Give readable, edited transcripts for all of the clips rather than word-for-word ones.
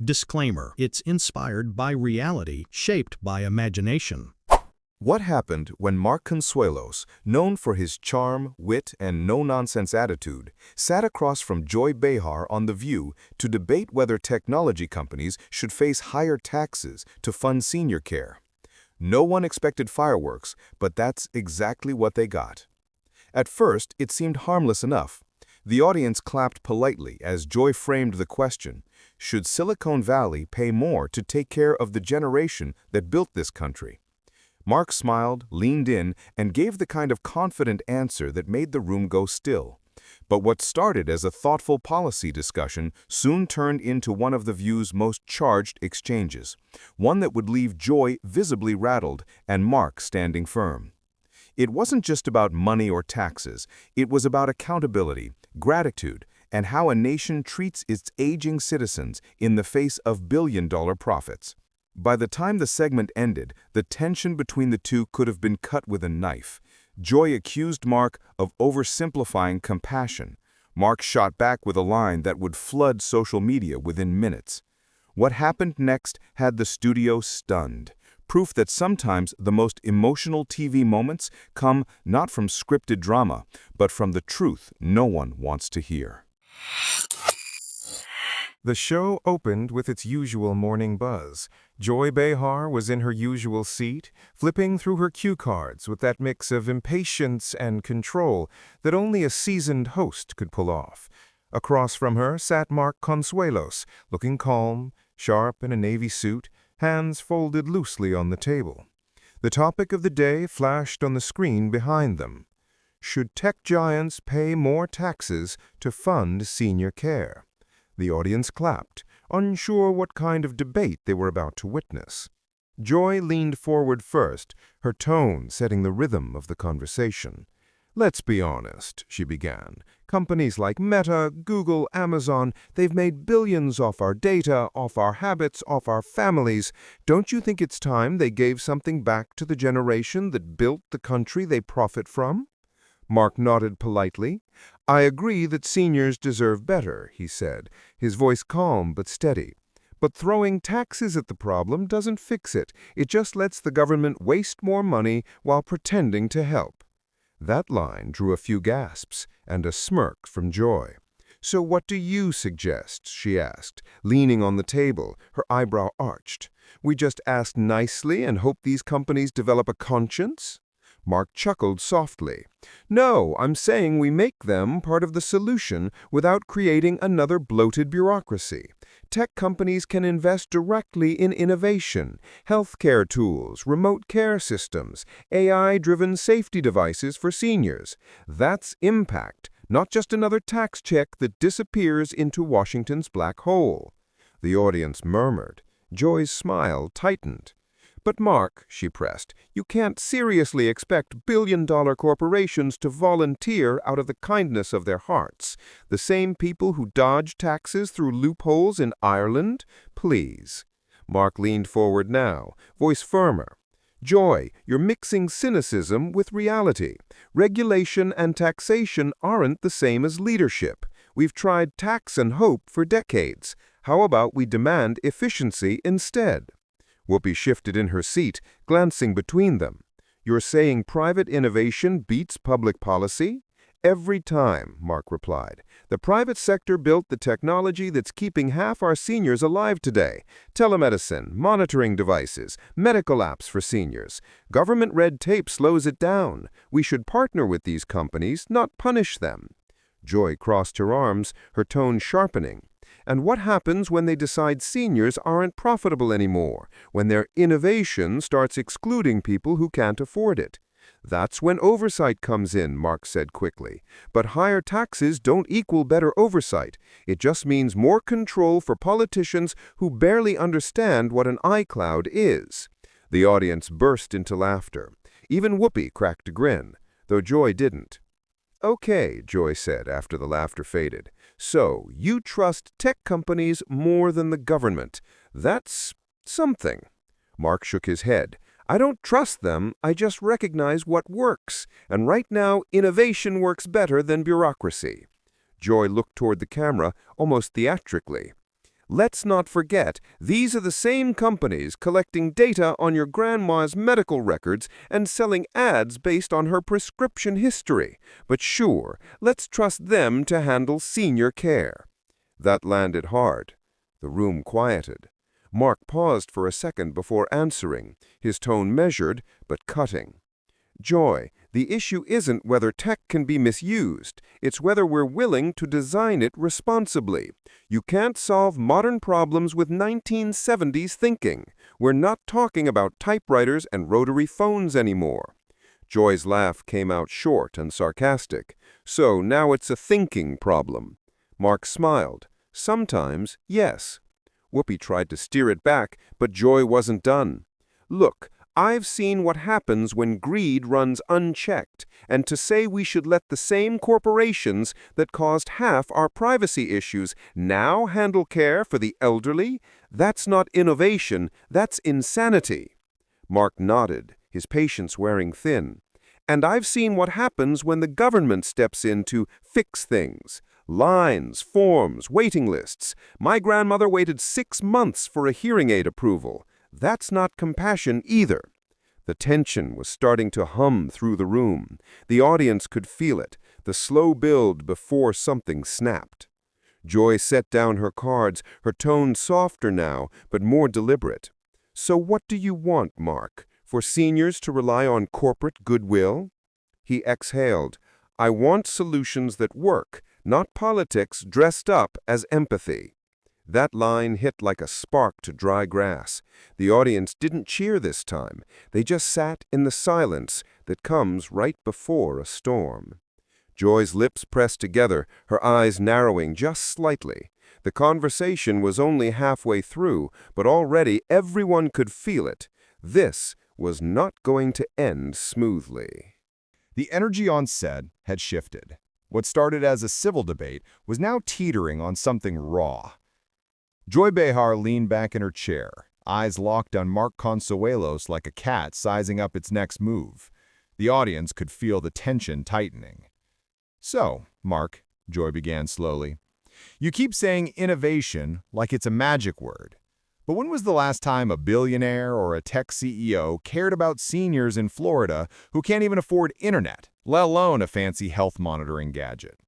Disclaimer: it's inspired by reality, shaped by imagination. What happened when Mark Consuelos, known for his charm, wit, and no-nonsense attitude, sat across from Joy Behar on The View to debate whether technology companies should face higher taxes to fund senior care? No one expected fireworks, but that's exactly what they got. At first, it seemed harmless enough. The audience clapped politely as Joy framed the question: should Silicon Valley pay more to take care of the generation that built this country? Mark smiled, leaned in, and gave the kind of confident answer that made the room go still. But what started as a thoughtful policy discussion soon turned into one of The View's most charged exchanges, one that would leave Joy visibly rattled and Mark standing firm. It wasn't just about money or taxes. It was about accountability, gratitude, and how a nation treats its aging citizens in the face of billion-dollar profits. By the time the segment ended, the tension between the two could have been cut with a knife. Joy accused Mark of oversimplifying compassion. Mark shot back with a line that would flood social media within minutes. What happened next had the studio stunned. Proof that sometimes the most emotional TV moments come not from scripted drama, but from the truth no one wants to hear. The show opened with its usual morning buzz. Joy Behar was in her usual seat, flipping through her cue cards with that mix of impatience and control that only a seasoned host could pull off. Across from her sat Mark Consuelos, looking calm, sharp in a navy suit, hands folded loosely on the table. The topic of the day flashed on the screen behind them. Should tech giants pay more taxes to fund senior care? The audience clapped, unsure what kind of debate they were about to witness. Joy leaned forward first, her tone setting the rhythm of the conversation. "Let's be honest," she began. "Companies like Meta, Google, Amazon, they've made billions off our data, off our habits, off our families. Don't you think it's time they gave something back to the generation that built the country they profit from?" Mark nodded politely. "I agree that seniors deserve better," he said, his voice calm but steady. "But throwing taxes at the problem doesn't fix it. It just lets the government waste more money while pretending to help." That line drew a few gasps and a smirk from Joy. "So what do you suggest?" she asked, leaning on the table, her eyebrow arched. "We just ask nicely and hope these companies develop a conscience?" Mark chuckled softly. "No, I'm saying we make them part of the solution without creating another bloated bureaucracy. Tech companies can invest directly in innovation, healthcare tools, remote care systems, AI-driven safety devices for seniors. That's impact, not just another tax check that disappears into Washington's black hole." The audience murmured. Joy's smile tightened. "But Mark," she pressed, "you can't seriously expect billion-dollar corporations to volunteer out of the kindness of their hearts. The same people who dodge taxes through loopholes in Ireland? Please." Mark leaned forward now, voice firmer. "Joy, you're mixing cynicism with reality. Regulation and taxation aren't the same as leadership. We've tried tax and hope for decades. How about we demand efficiency instead?" Whoopi shifted in her seat, glancing between them. "You're saying private innovation beats public policy?" "Every time," Mark replied. "The private sector built the technology that's keeping half our seniors alive today. Telemedicine, monitoring devices, medical apps for seniors. Government red tape slows it down. We should partner with these companies, not punish them." Joy crossed her arms, her tone sharpening. "And what happens when they decide seniors aren't profitable anymore, when their innovation starts excluding people who can't afford it?" "That's when oversight comes in," Mark said quickly. "But higher taxes don't equal better oversight. It just means more control for politicians who barely understand what an iCloud is." The audience burst into laughter. Even Whoopi cracked a grin, though Joy didn't. "Okay," Joy said after the laughter faded. "So, you trust tech companies more than the government. That's something." Mark shook his head. "I don't trust them, I just recognize what works. And right now, innovation works better than bureaucracy." Joy looked toward the camera, almost theatrically. Let's not forget, these are the same companies collecting data on your grandma's medical records and selling ads based on her prescription history. But sure, let's trust them to handle senior care. That landed hard. The room quieted. Mark paused for a second before answering, his tone measured but cutting. Joy, the issue isn't whether tech can be misused, it's whether we're willing to design it responsibly. You can't solve modern problems with 1970s thinking. We're not talking about typewriters and rotary phones anymore. Joy's laugh came out short and sarcastic. So now it's a thinking problem. Mark smiled. Sometimes, yes. Whoopi tried to steer it back, but Joy wasn't done. Look, I've seen what happens when greed runs unchecked, and to say we should let the same corporations that caused half our privacy issues now handle care for the elderly, that's not innovation, that's insanity. Mark nodded, his patience wearing thin. And I've seen what happens when the government steps in to fix things. Lines, forms, waiting lists. My grandmother waited 6 months for a hearing aid approval. That's not compassion either. The tension was starting to hum through the room. The audience could feel it, the slow build before something snapped. Joy set down her cards, her tone softer now, but more deliberate. So what do you want, Mark? For seniors to rely on corporate goodwill? He exhaled. I want solutions that work, not politics dressed up as empathy. That line hit like a spark to dry grass. The audience didn't cheer this time. They just sat in the silence that comes right before a storm. Joy's lips pressed together, her eyes narrowing just slightly. The conversation was only halfway through, but already everyone could feel it. This was not going to end smoothly. The energy on set had shifted. What started as a civil debate was now teetering on something raw. Joy Behar leaned back in her chair, eyes locked on Mark Consuelos like a cat sizing up its next move. The audience could feel the tension tightening. So, Mark, Joy began slowly, you keep saying innovation like it's a magic word. But when was the last time a billionaire or a tech CEO cared about seniors in Florida who can't even afford internet, let alone a fancy health monitoring gadget?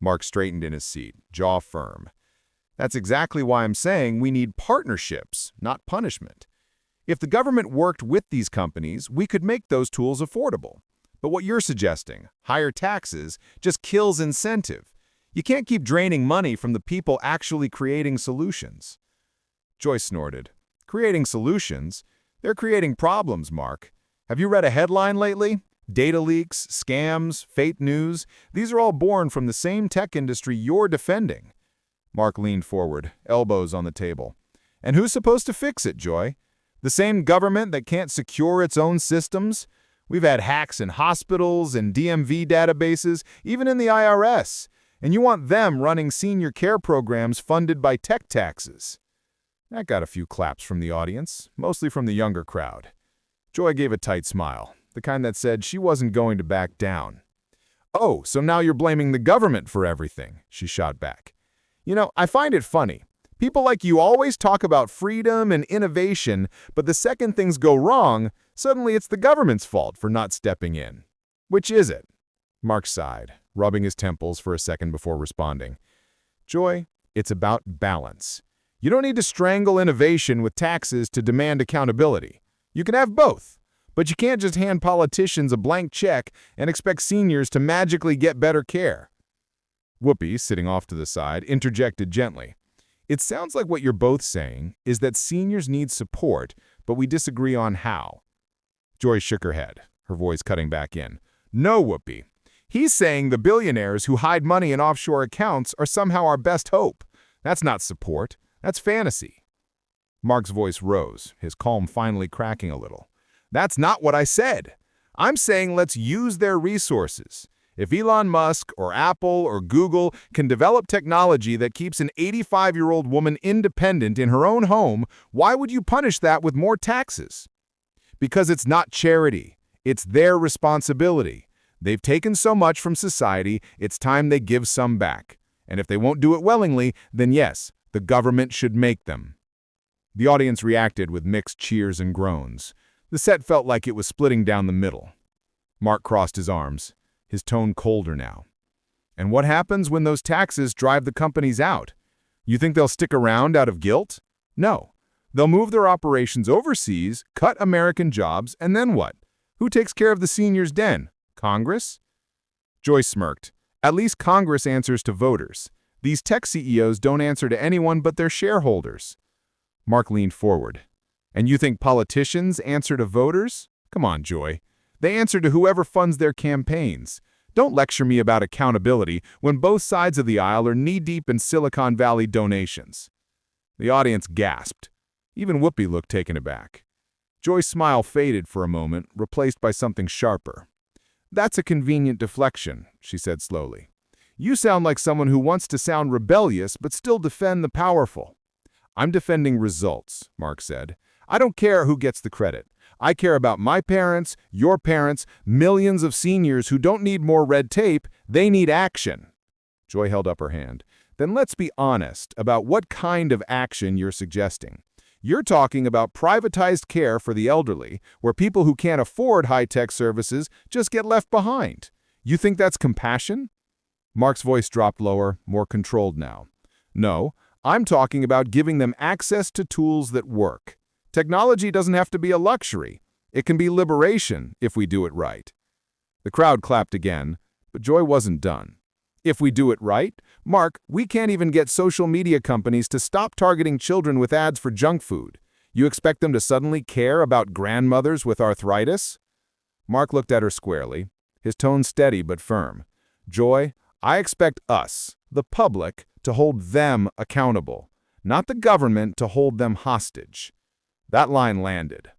Mark straightened in his seat, jaw firm. That's exactly why I'm saying we need partnerships, not punishment. If the government worked with these companies, we could make those tools affordable. But what you're suggesting, higher taxes, just kills incentive. You can't keep draining money from the people actually creating solutions. Joy snorted. Creating solutions? They're creating problems, Mark. Have you read a headline lately? Data leaks, scams, fake news, these are all born from the same tech industry you're defending. Mark leaned forward, elbows on the table. And who's supposed to fix it, Joy? The same government that can't secure its own systems? We've had hacks in hospitals and DMV databases, even in the IRS. And you want them running senior care programs funded by tech taxes. That got a few claps from the audience, mostly from the younger crowd. Joy gave a tight smile, the kind that said she wasn't going to back down. Oh, so now you're blaming the government for everything, she shot back. You know, I find it funny. People like you always talk about freedom and innovation, but the second things go wrong, suddenly it's the government's fault for not stepping in. Which is it? Mark sighed, rubbing his temples for a second before responding. Joy, it's about balance. You don't need to strangle innovation with taxes to demand accountability. You can have both, but you can't just hand politicians a blank check and expect seniors to magically get better care. Whoopi, sitting off to the side, interjected gently. It sounds like what you're both saying is that seniors need support, but we disagree on how. Joy shook her head, her voice cutting back in. No, Whoopi. He's saying the billionaires who hide money in offshore accounts are somehow our best hope. That's not support. That's fantasy. Mark's voice rose, his calm finally cracking a little. That's not what I said. I'm saying let's use their resources. If Elon Musk or Apple or Google can develop technology that keeps an 85-year-old woman independent in her own home, why would you punish that with more taxes? Because it's not charity. It's their responsibility. They've taken so much from society, it's time they give some back. And if they won't do it willingly, then yes, The government should make them. The audience reacted with mixed cheers and groans. The set felt like it was splitting down the middle. Mark crossed his arms, his tone colder now. And what happens when those taxes drive the companies out? You think they'll stick around out of guilt? No. They'll move their operations overseas, cut American jobs, and then what? Who takes care of the seniors' den? Congress? Joy smirked. At least Congress answers to voters. These tech CEOs don't answer to anyone but their shareholders. Mark leaned forward. And you think politicians answer to voters? Come on, Joy. They answer to whoever funds their campaigns. Don't lecture me about accountability when both sides of the aisle are knee-deep in Silicon Valley donations. The audience gasped. Even Whoopi looked taken aback. Joy's smile faded for a moment, replaced by something sharper. That's a convenient deflection, she said slowly. You sound like someone who wants to sound rebellious but still defend the powerful. I'm defending results, Mark said. I don't care who gets the credit. I care about my parents, your parents, millions of seniors who don't need more red tape, they need action. Joy held up her hand. Then let's be honest about what kind of action you're suggesting. You're talking about privatized care for the elderly, where people who can't afford high-tech services just get left behind. You think that's compassion? Mark's voice dropped lower, more controlled now. No, I'm talking about giving them access to tools that work. Technology doesn't have to be a luxury. It can be liberation if we do it right. The crowd clapped again, but Joy wasn't done. If we do it right, Mark, we can't even get social media companies to stop targeting children with ads for junk food. You expect them to suddenly care about grandmothers with arthritis? Mark looked at her squarely, his tone steady but firm. Joy, I expect us, the public, to hold them accountable, not the government to hold them hostage. That line landed.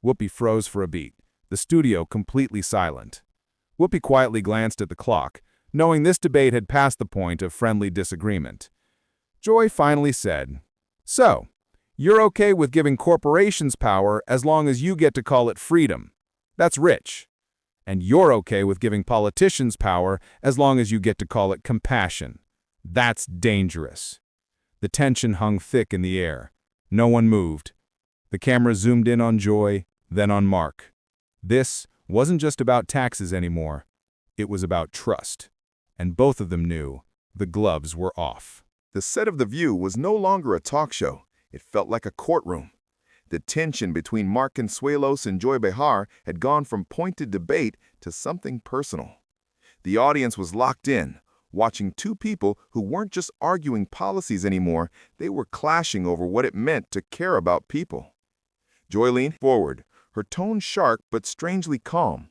Whoopi froze for a beat, the studio completely silent. Whoopi quietly glanced at the clock, knowing this debate had passed the point of friendly disagreement. Joy finally said, So, you're okay with giving corporations power as long as you get to call it freedom. That's rich. And you're okay with giving politicians power as long as you get to call it compassion. That's dangerous. The tension hung thick in the air. No one moved. The camera zoomed in on Joy, then on Mark. This wasn't just about taxes anymore. It was about trust. And both of them knew the gloves were off. The set of The View was no longer a talk show. It felt like a courtroom. The tension between Mark Consuelos and Joy Behar had gone from pointed debate to something personal. The audience was locked in, watching two people who weren't just arguing policies anymore, they were clashing over what it meant to care about people. Joy leaned forward, her tone sharp but strangely calm.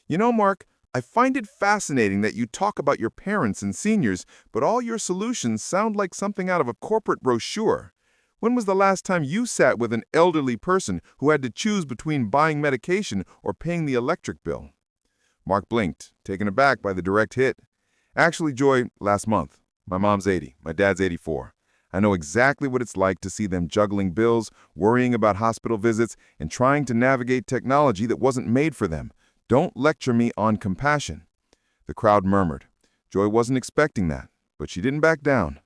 You know, Mark, I find it fascinating that you talk about your parents and seniors, but all your solutions sound like something out of a corporate brochure. When was the last time you sat with an elderly person who had to choose between buying medication or paying the electric bill? Mark blinked, taken aback by the direct hit. Actually, Joy, last month. My mom's 80, my dad's 84. I know exactly what it's like to see them juggling bills, worrying about hospital visits, and trying to navigate technology that wasn't made for them. Don't lecture me on compassion. The crowd murmured. Joy wasn't expecting that, but she didn't back down.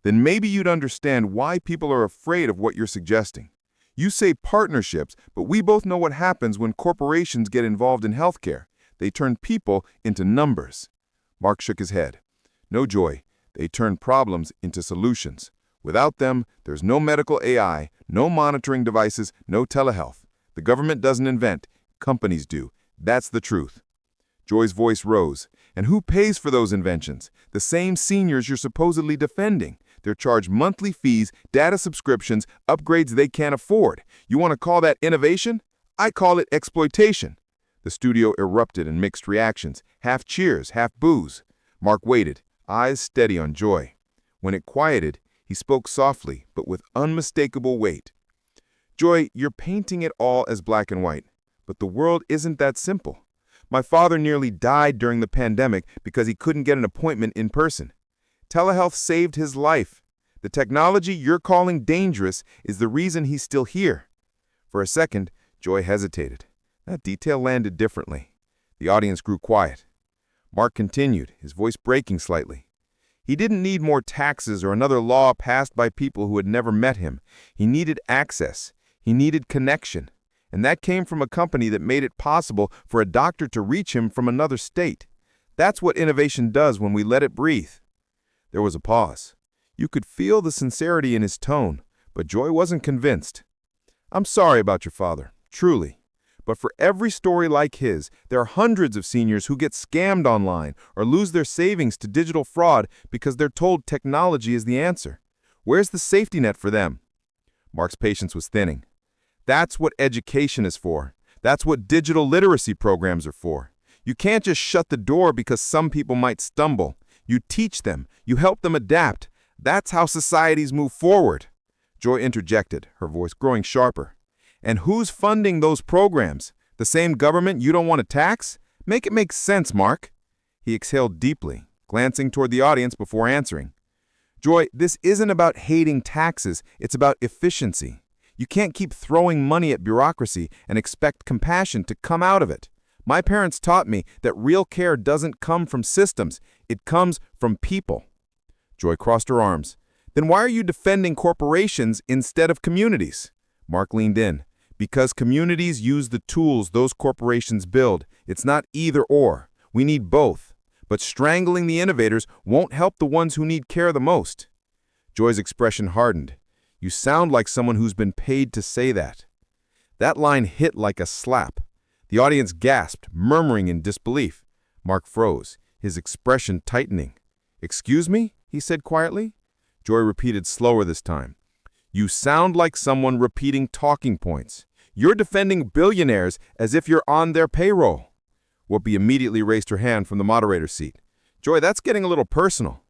Then maybe you'd understand why people are afraid of what you're suggesting. You say partnerships, but we both know what happens when corporations get involved in healthcare. They turn people into numbers. Mark shook his head. No, Joy. They turn problems into solutions. Without them, there's no medical AI, no monitoring devices, no telehealth. The government doesn't invent. Companies do. That's the truth. Joy's voice rose. And who pays for those inventions? The same seniors you're supposedly defending. They're charged monthly fees, data subscriptions, upgrades they can't afford. You want to call that innovation? I call it exploitation. The studio erupted in mixed reactions, half cheers, half boos. Mark waited, eyes steady on Joy. When it quieted, he spoke softly, but with unmistakable weight. Joy, you're painting it all as black and white. But the world isn't that simple. My father nearly died during the pandemic because he couldn't get an appointment in person. Telehealth saved his life. The technology you're calling dangerous is the reason he's still here. For a second, Joy hesitated. That detail landed differently. The audience grew quiet. Mark continued, his voice breaking slightly. He didn't need more taxes or another law passed by people who had never met him. He needed access. He needed connection. And that came from a company that made it possible for a doctor to reach him from another state. That's what innovation does when we let it breathe. There was a pause. You could feel the sincerity in his tone, but Joy wasn't convinced. I'm sorry about your father, truly. But for every story like his, there are hundreds of seniors who get scammed online or lose their savings to digital fraud because they're told technology is the answer. Where's the safety net for them? Mark's patience was thinning. That's what education is for. That's what digital literacy programs are for. You can't just shut the door because some people might stumble. You teach them. You help them adapt. That's how societies move forward. Joy interjected, her voice growing sharper. And who's funding those programs? The same government you don't want to tax? Make it make sense, Mark. He exhaled deeply, glancing toward the audience before answering. Joy, this isn't about hating taxes. It's about efficiency. You can't keep throwing money at bureaucracy and expect compassion to come out of it. My parents taught me that real care doesn't come from systems. It comes from people. Joy crossed her arms. Then why are you defending corporations instead of communities? Mark leaned in. Because communities use the tools those corporations build. It's not either or. We need both. But strangling the innovators won't help the ones who need care the most. Joy's expression hardened. You sound like someone who's been paid to say that. That line hit like a slap. The audience gasped, murmuring in disbelief. Mark froze, his expression tightening. Excuse me? He said quietly. Joy repeated slower this time. You sound like someone repeating talking points. You're defending billionaires as if you're on their payroll. Whoopi immediately raised her hand from the moderator's seat. Joy, that's getting a little personal.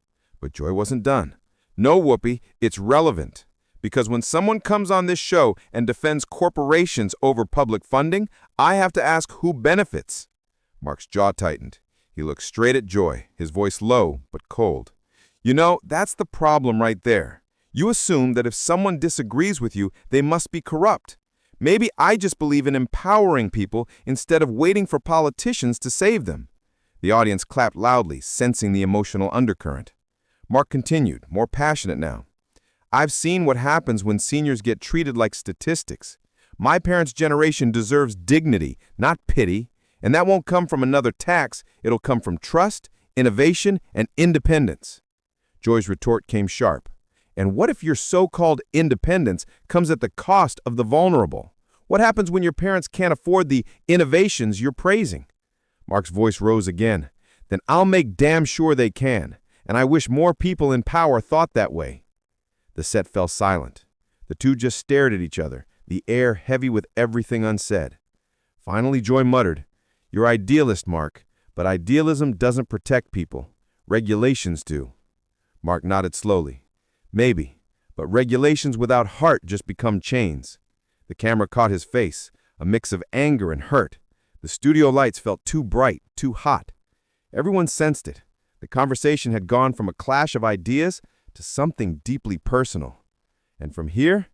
But Joy wasn't done. No, Whoopi, it's relevant. Because when someone comes on this show and defends corporations over public funding, I have to ask who benefits. Mark's jaw tightened. He looked straight at Joy, his voice low but cold. You know, that's the problem right there. You assume that if someone disagrees with you, they must be corrupt. Maybe I just believe in empowering people instead of waiting for politicians to save them. The audience clapped loudly, sensing the emotional undercurrent. Mark continued, more passionate now. I've seen what happens when seniors get treated like statistics. My parents' generation deserves dignity, not pity, and that won't come from another tax. It'll come from trust, innovation, and independence. Joy's retort came sharp. And what if your so-called independence comes at the cost of the vulnerable? What happens when your parents can't afford the innovations you're praising? Mark's voice rose again. Then I'll make damn sure they can, and I wish more people in power thought that way. The set fell silent. The two just stared at each other, the air heavy with everything unsaid. Finally, Joy muttered, You're idealist, Mark, but idealism doesn't protect people. Regulations do. Mark nodded slowly. Maybe, but regulations without heart just become chains. The camera caught his face, a mix of anger and hurt. The studio lights felt too bright, too hot. Everyone sensed it. The conversation had gone from a clash of ideas to something deeply personal. And from here,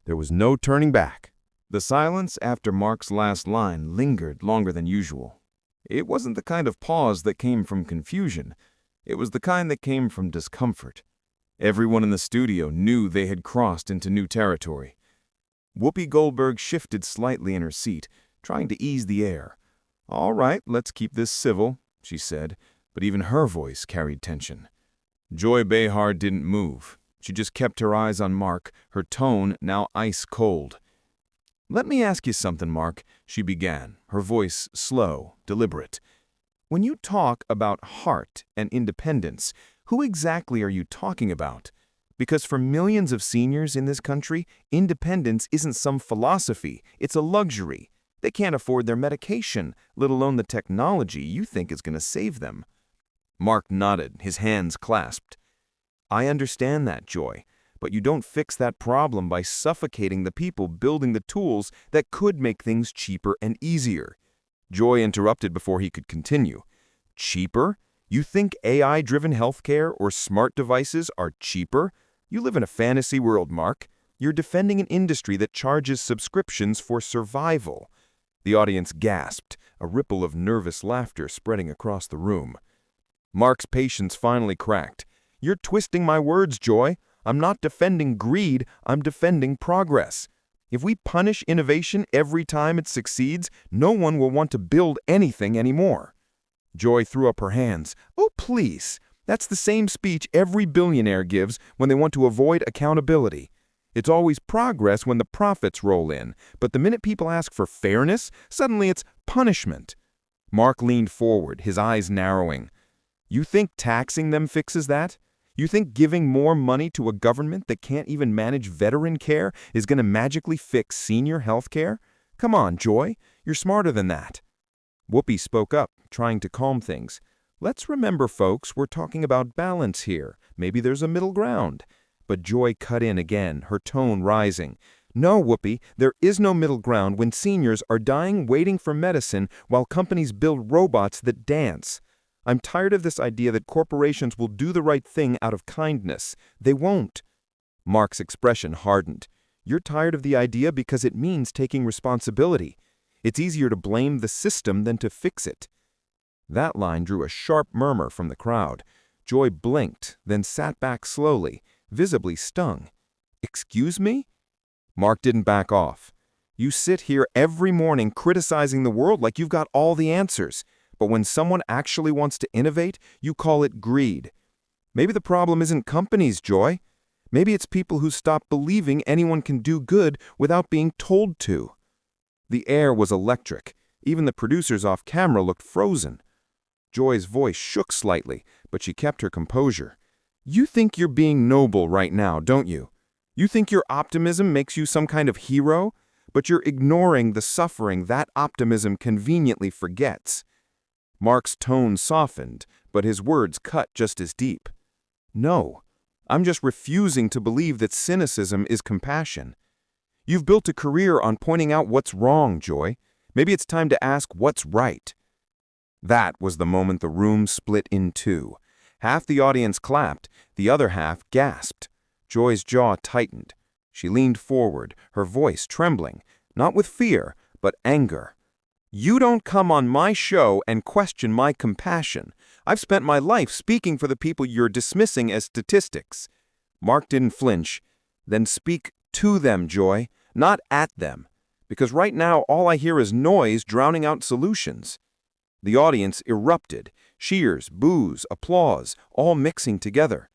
there was no turning back. The silence after Mark's last line lingered longer than usual. It wasn't the kind of pause that came from confusion. It was the kind that came from discomfort. Everyone in the studio knew they had crossed into new territory. Whoopi Goldberg shifted slightly in her seat, trying to ease the air. All right, let's keep this civil, she said, but even her voice carried tension. Joy Behar didn't move. She just kept her eyes on Mark, her tone now ice cold. Let me ask you something, Mark, she began, her voice slow, deliberate. When you talk about heart and independence, who exactly are you talking about? Because for millions of seniors in this country, independence isn't some philosophy, it's a luxury. They can't afford their medication, let alone the technology you think is going to save them. Mark nodded, his hands clasped. I understand that, Joy, but you don't fix that problem by suffocating the people building the tools that could make things cheaper and easier. Joy interrupted before he could continue. Cheaper? You think AI-driven healthcare or smart devices are cheaper? You live in a fantasy world, Mark. You're defending an industry that charges subscriptions for survival. The audience gasped, a ripple of nervous laughter spreading across the room. Mark's patience finally cracked. You're twisting my words, Joy. I'm not defending greed, I'm defending progress. If we punish innovation every time it succeeds, no one will want to build anything anymore. Joy threw up her hands. Oh, please. That's the same speech every billionaire gives when they want to avoid accountability. It's always progress when the profits roll in, but the minute people ask for fairness, suddenly it's punishment. Mark leaned forward, his eyes narrowing. You think taxing them fixes that? You think giving more money to a government that can't even manage veteran care is going to magically fix senior health care? Come on, Joy, you're smarter than that. Whoopi spoke up, trying to calm things. Let's remember, folks, we're talking about balance here. Maybe there's a middle ground. But Joy cut in again, her tone rising. No, Whoopi, there is no middle ground when seniors are dying waiting for medicine while companies build robots that dance. I'm tired of this idea that corporations will do the right thing out of kindness. They won't. Mark's expression hardened. You're tired of the idea because it means taking responsibility. It's easier to blame the system than to fix it. That line drew a sharp murmur from the crowd. Joy blinked, then sat back slowly, visibly stung. Excuse me? Mark didn't back off. You sit here every morning criticizing the world like you've got all the answers. But when someone actually wants to innovate, you call it greed. Maybe the problem isn't companies, Joy. Maybe it's people who stop believing anyone can do good without being told to. The air was electric. Even the producers off camera looked frozen. Joy's voice shook slightly, but she kept her composure. You think you're being noble right now, don't you? You think your optimism makes you some kind of hero? But you're ignoring the suffering that optimism conveniently forgets. Mark's tone softened, but his words cut just as deep. No, I'm just refusing to believe that cynicism is compassion. You've built a career on pointing out what's wrong, Joy. Maybe it's time to ask what's right. That was the moment the room split in two. Half the audience clapped, the other half gasped. Joy's jaw tightened. She leaned forward, her voice trembling, not with fear, but anger. You don't come on my show and question my compassion. I've spent my life speaking for the people you're dismissing as statistics. Mark didn't flinch. Then speak to them, Joy, not at them. Because right now all I hear is noise drowning out solutions. The audience erupted. Cheers, boos, applause, all mixing together.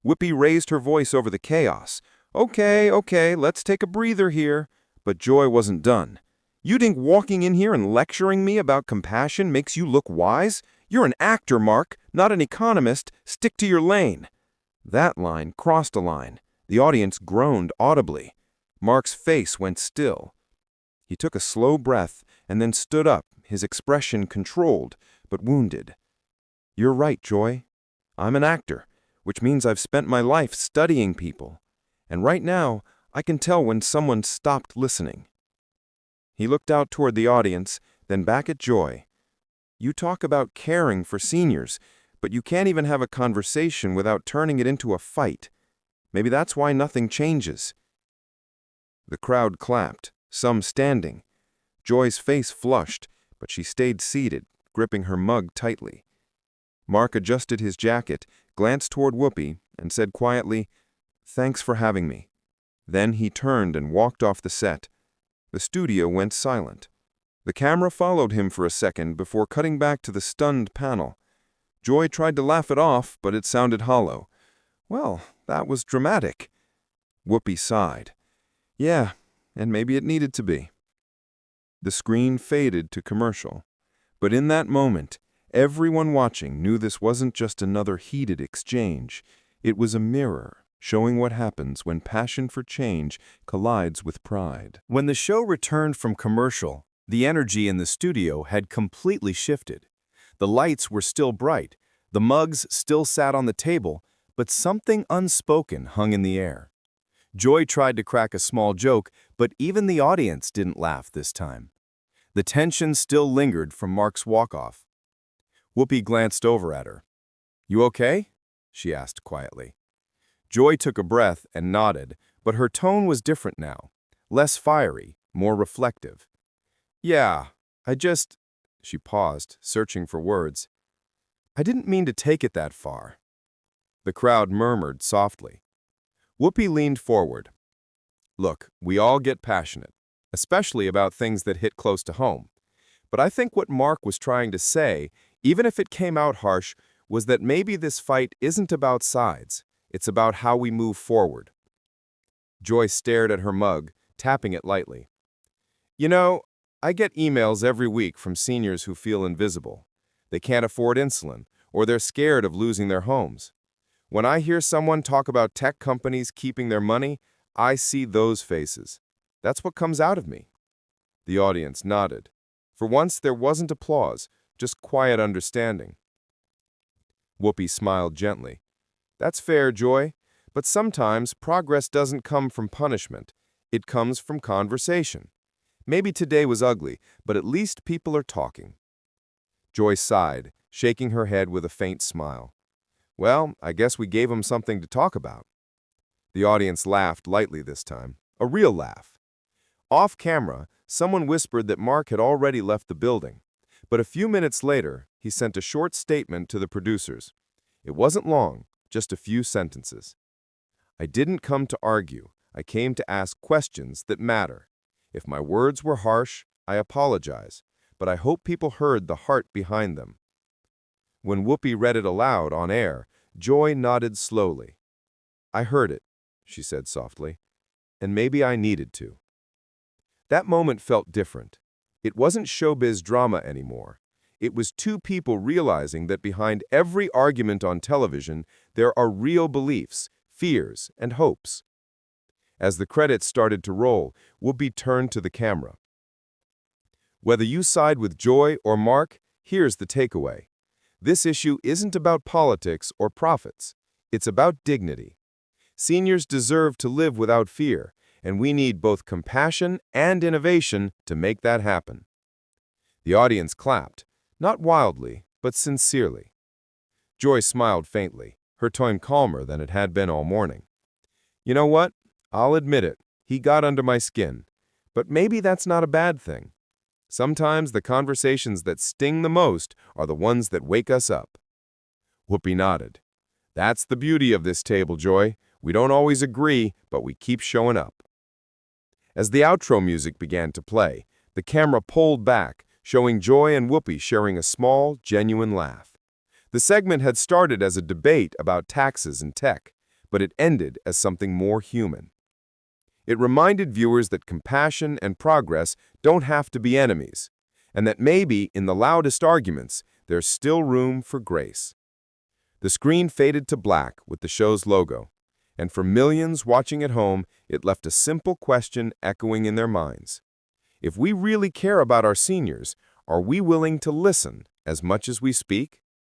Whoopi raised her voice over the chaos. Okay, let's take a breather here. But Joy wasn't done. You think walking in here and lecturing me about compassion makes you look wise? You're an actor, Mark, not an economist. Stick to your lane. That line crossed a line. The audience groaned audibly. Mark's face went still. He took a slow breath and then stood up, his expression controlled, but wounded. You're right, Joy. I'm an actor, which means I've spent my life studying people. And right now, I can tell when someone stopped listening. He looked out toward the audience, then back at Joy. You talk about caring for seniors, but you can't even have a conversation without turning it into a fight. Maybe that's why nothing changes. The crowd clapped, some standing. Joy's face flushed, but she stayed seated, gripping her mug tightly. Mark adjusted his jacket, glanced toward Whoopi, and said quietly, "Thanks for having me." Then he turned and walked off the set. The studio went silent. The camera followed him for a second before cutting back to the stunned panel. Joy tried to laugh it off, but it sounded hollow. Well, that was dramatic. Whoopi sighed. Yeah, and maybe it needed to be. The screen faded to commercial. But in that moment, everyone watching knew this wasn't just another heated exchange. It was a mirror, showing what happens when passion for change collides with pride. When the show returned from commercial, the energy in the studio had completely shifted. The lights were still bright, the mugs still sat on the table, but something unspoken hung in the air. Joy tried to crack a small joke, but even the audience didn't laugh this time. The tension still lingered from Mark's walk-off. Whoopi glanced over at her. You okay? She asked quietly. Joy took a breath and nodded, but her tone was different now, less fiery, more reflective. Yeah, She paused, searching for words. I didn't mean to take it that far. The crowd murmured softly. Whoopi leaned forward. Look, we all get passionate, especially about things that hit close to home. But I think what Mark was trying to say, even if it came out harsh, was that maybe this fight isn't about sides. It's about how we move forward. Joy stared at her mug, tapping it lightly. You know, I get emails every week from seniors who feel invisible. They can't afford insulin, or they're scared of losing their homes. When I hear someone talk about tech companies keeping their money, I see those faces. That's what comes out of me. The audience nodded. For once, there wasn't applause, just quiet understanding. Whoopi smiled gently. That's fair, Joy, but sometimes progress doesn't come from punishment. It comes from conversation. Maybe today was ugly, but at least people are talking. Joy sighed, shaking her head with a faint smile. Well, I guess we gave them something to talk about. The audience laughed lightly this time, a real laugh. Off camera, someone whispered that Mark had already left the building, but a few minutes later, he sent a short statement to the producers. It wasn't long, just a few sentences. I didn't come to argue. I came to ask questions that matter. If my words were harsh, I apologize, but I hope people heard the heart behind them. When Whoopi read it aloud on air, Joy nodded slowly. I heard it, she said softly, and maybe I needed to. That moment felt different. It wasn't showbiz drama anymore. It was two people realizing that behind every argument on television, there are real beliefs, fears, and hopes. As the credits started to roll, Whoopi turned to the camera. Whether you side with Joy or Mark, here's the takeaway. This issue isn't about politics or profits. It's about dignity. Seniors deserve to live without fear, and we need both compassion and innovation to make that happen. The audience clapped, not wildly, but sincerely. Joy smiled faintly, her tone calmer than it had been all morning. You know what? I'll admit it, he got under my skin. But maybe that's not a bad thing. Sometimes the conversations that sting the most are the ones that wake us up. Whoopi nodded. That's the beauty of this table, Joy. We don't always agree, but we keep showing up. As the outro music began to play, the camera pulled back, showing Joy and Whoopi sharing a small, genuine laugh. The segment had started as a debate about taxes and tech, but it ended as something more human. It reminded viewers that compassion and progress don't have to be enemies, and that maybe, in the loudest arguments, there's still room for grace. The screen faded to black with the show's logo, and for millions watching at home, it left a simple question echoing in their minds. If we really care about our seniors, are we willing to listen as much as we speak?